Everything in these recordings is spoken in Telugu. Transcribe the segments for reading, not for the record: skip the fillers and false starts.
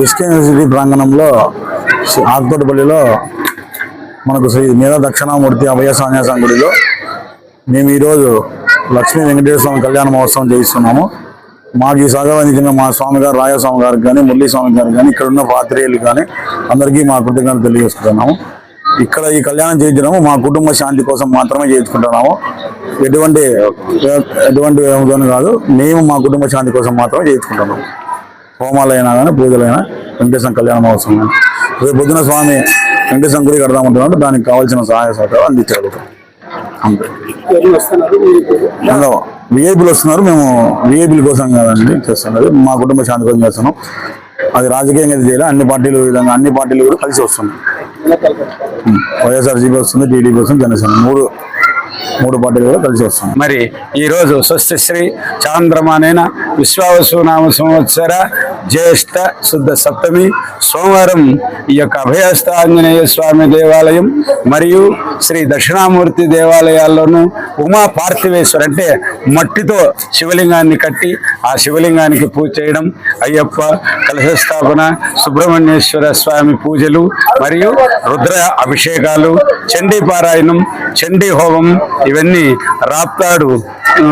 ఎస్కే యూనివర్సిటీ ప్రాంగణంలో ఆకుతోటపల్లిలో మనకు శ్రీ మేధా దక్షిణామూర్తి అభయ సన్యాసం గుడిలో మేము ఈరోజు లక్ష్మీ వెంకటేశ్వర స్వామి కళ్యాణ మహోత్సవం చేయిస్తున్నాము. మాకు ఈ సహకరించిన మా స్వామి గారు రాయస్వామి గారికి కానీ, మురళీ స్వామి గారికి కానీ, ఇక్కడ ఉన్న పాత్రికేయులు కానీ అందరికీ మా కృతజ్ఞతలు తెలియజేసుకుంటున్నాము. ఇక్కడ ఈ కళ్యాణం చేయించడము మా కుటుంబ శాంతి కోసం మాత్రమే చేయించుకుంటున్నాము. ఎటువంటి కాదు, మేము మా కుటుంబ శాంతి కోసం మాత్రమే చేయించుకుంటున్నాము. హోమాలైనా కానీ, పూజలైనా, వెంకటేశ్వర కళ్యాణ మహోత్సవం కానీ రేపు పొద్దున స్వామి వెంకటేశ్వర గుడి కడదామంటున్నాడు. దానికి కావాల్సిన సహాయ సహకారం అందించారు. అంతే. విఐపీలు వస్తున్నారు. మేము విఐపీల కోసం కాదండి చేస్తున్నది, మా కుటుంబ శాంతి కోసం చేస్తున్నాం. అది రాజకీయంగా చేయాలి. అన్ని పార్టీలు విధంగా అన్ని పార్టీలు కూడా కలిసి వస్తున్నాయి. వైఎస్ఆర్సీపీ వస్తుంది, టీడీపీ వస్తుంది, జనసేన మూడు పార్టీలు కూడా కలిసి వస్తున్నాయి. మరి ఈరోజు స్వస్తి శ్రీ చాంద్రమానేన విశ్వావసునామ సంవత్సర జ్యేష్ఠ శుద్ధ సప్తమి సోమవారం ఈ యొక్క అభయస్థ ఆంజనేయ స్వామి దేవాలయం మరియు శ్రీ దక్షిణామూర్తి దేవాలయాల్లోనూ ఉమా పార్థివేశ్వర్ అంటే మట్టితో శివలింగాన్ని కట్టి ఆ శివలింగానికి పూజ చేయడం, అయ్యప్ప కలశస్థాపన, సుబ్రహ్మణ్యేశ్వర స్వామి పూజలు మరియు రుద్ర అభిషేకాలు, చండీ పారాయణం, చండీ హోమం ఇవన్నీ రాప్తాడు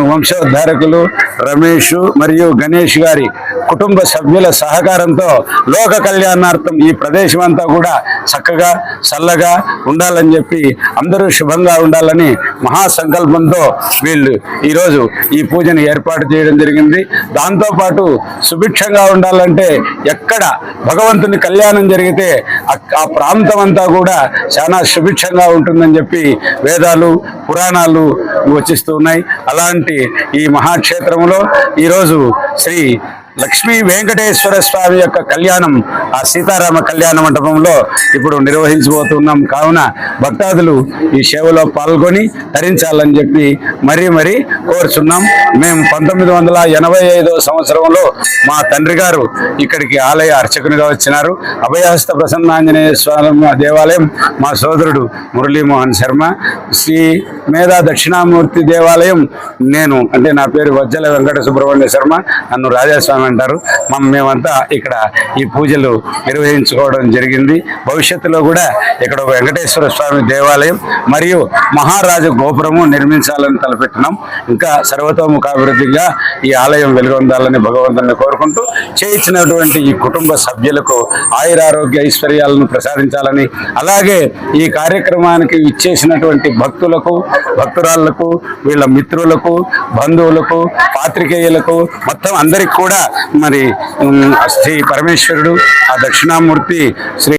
వంశోద్ధారకులు రమేష్ మరియు గణేష్ గారి కుటుంబ సభ్యుల సహకారంతో లోక కళ్యాణార్థం ఈ ప్రదేశం అంతా కూడా చక్కగా చల్లగా ఉండాలని చెప్పి అందరూ శుభంగా ఉండాలని మహాసంకల్పంతో వీళ్ళు ఈరోజు ఈ పూజను ఏర్పాటు చేయడం జరిగింది. దాంతోపాటు సుభిక్షంగా ఉండాలంటే ఎక్కడ భగవంతుని కళ్యాణం జరిగితే ఆ ప్రాంతం అంతా కూడా చాలా సుభిక్షంగా ఉంటుందని చెప్పి వేదాలు పురాణాలు వచిస్తూ ఉన్నాయి. అలాంటి ఈ మహాక్షేత్రంలో ఈరోజు శ్రీ లక్ష్మీ వెంకటేశ్వర స్వామి యొక్క కళ్యాణం ఆ సీతారామ కళ్యాణ మండపంలో ఇప్పుడు నిర్వహించబోతున్నాం. కావున భక్తాదులు ఈ సేవలో పాల్గొని తరించాలని చెప్పి మరీ కోరుచున్నాం. మేము 1985 సంవత్సరంలో మా తండ్రి గారు ఇక్కడికి ఆలయ అర్చకునిగా వచ్చినారు. అభయహస్త ప్రసన్నాంజనేయ స్వామి దేవాలయం మా సోదరుడు మురళీమోహన్ శర్మ, శ్రీ మేధా దక్షిణామూర్తి దేవాలయం నేను అంటే నా పేరు వజ్జల వెంకట సుబ్రహ్మణ్య శర్మ, నన్ను రాజాస్వామి అంటారు. మేమంతా ఇక్కడ ఈ పూజలు నిర్వహించుకోవడం జరిగింది. భవిష్యత్తులో కూడా ఇక్కడ ఒక వెంకటేశ్వర స్వామి దేవాలయం మరియు మహారాజు గోపురము నిర్మించాలని తలపెట్టినాం. ఇంకా సర్వతోముఖాభివృద్ధిగా ఈ ఆలయం వెలుగొందాలని భగవంతుని కోరుకుంటూ చేయించినటువంటి ఈ కుటుంబ సభ్యులకు ఆయురారోగ్య ఐశ్వర్యాలను ప్రసాదించాలని, అలాగే ఈ కార్యక్రమానికి ఇచ్చేసినటువంటి భక్తులకు, భక్తురాళ్లకు, వీళ్ళ మిత్రులకు, బంధువులకు, పాత్రికేయులకు మొత్తం అందరికి కూడా మరి శ్రీ పరమేశ్వరుడు ఆ దక్షిణామూర్తి శ్రీ